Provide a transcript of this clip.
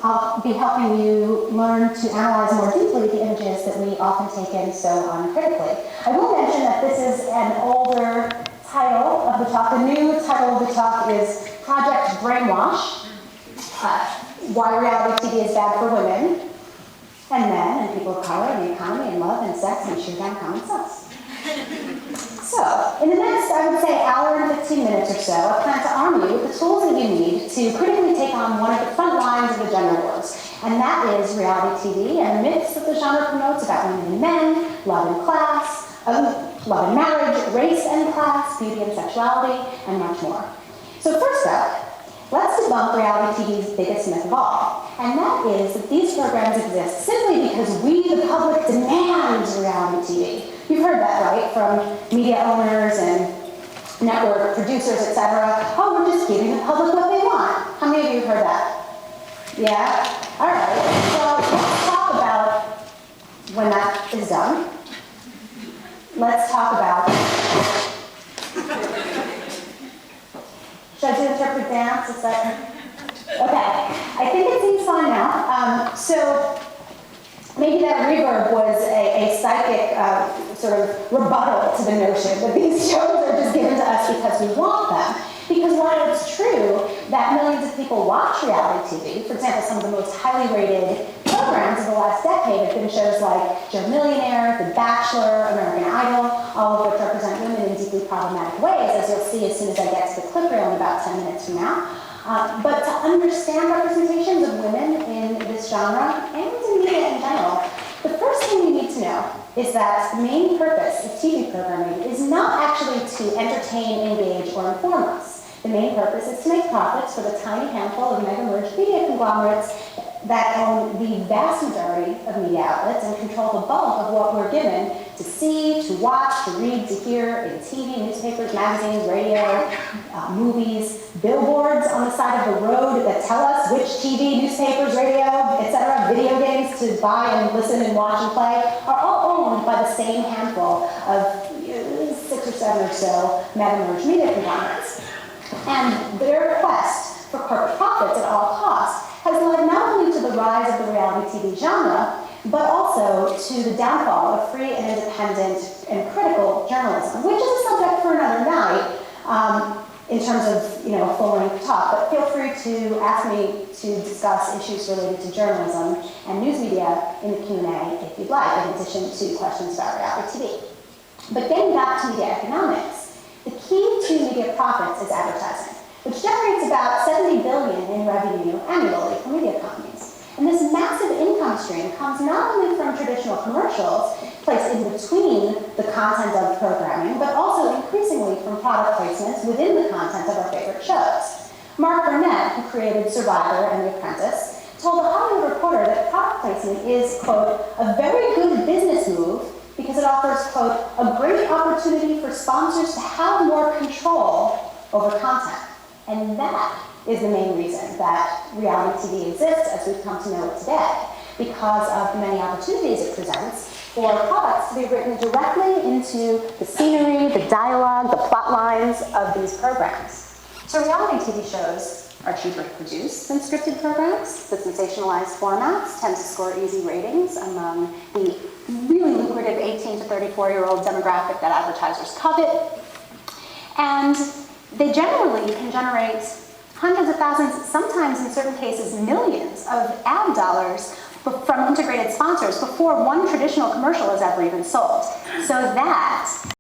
I'll be helping you learn to analyze more deeply the images that we often take in so uncritically. I will mention that this is an older title of the talk. The new title of the talk is Project Brainwash, Why Reality TV is Bad for Women and Men and People of Color and the Economy and Love and Sex and Sheer Down Common Sense. So, in the next, I would say, hour and 15 minutes or so, I plan to arm you with the tools that you need to critically take on one of the front lines of the gender wars, and that is reality TV and the myths that the genre promotes about women and men, love and class, love and marriage, race and class, beauty and sexuality, and much more. So first up, let's debunk reality TV's biggest myth of all, and that is that these programs exist simply because we, the public, demand reality TV. You've heard that, right, from media owners and network producers, etc. Oh, we're just giving the public what they want. How many of you have heard that? Yeah? All right. So let's talk about when that is done. Let's talk about... Should I do interpret dance? Is that... Okay. I think it seems fine now. So maybe that reverb was a psychic sort of rebuttal to the notion that these shows are just given to us because we want them. Because while it's true that millions of people watch reality TV, for example, some of the most highly rated programs of the last decade have been shows like Joe Millionaire, The Bachelor, American Idol, all of which represent women in deeply problematic ways, as you'll see as soon as I get to the clip reel in about 10 minutes from now. But to understand representations of women in this genre, and in media in general, the first thing you need to know is that the main purpose of TV programming is not actually to entertain, engage, or inform us. The main purpose is to make profits for the tiny handful of mega-merged media conglomerates that own the vast majority of media outlets and control the bulk of what we're given to see, to watch, to read, to hear in TV, newspapers, magazines, radio, movies, billboards on the side of the road that tell us which TV, newspapers, radio, etc., video games to buy and listen and watch and play are all owned by the same handful of 6 or 7 or so mega-merged media conglomerates. And their quest for corporate profits at all costs has led not only to the rise of the reality TV genre, but also to the downfall of free and independent and critical journalism, which is a subject for another night in terms of a full-length talk. But feel free to ask me to discuss issues related to journalism and news media in the Q&A if you'd like, in addition to questions about reality TV. But getting back to media economics, the key to media profits is advertising, which generates about $70 billion in revenue annually for media companies. And this massive income stream comes not only from traditional commercials placed in between the content of programming, but also increasingly from product placements within the content of our favorite shows. Mark Burnett, who created Survivor and The Apprentice, told a Hollywood Reporter that product placement is, quote, a very good business move because it offers, quote, a great opportunity for sponsors to have more control over content. And that is the main reason that reality TV exists as we've come to know it today, because of the many opportunities it presents for products to be written directly into the scenery, the dialogue, the plot lines of these programs. So reality TV shows are cheaper to produce than scripted programs. The sensationalized formats tend to score easy ratings among the really lucrative 18 to 34-year-old demographic that advertisers covet. And they generally can generate hundreds of thousands, sometimes in certain cases millions of ad dollars from integrated sponsors before one traditional commercial is ever even sold. So that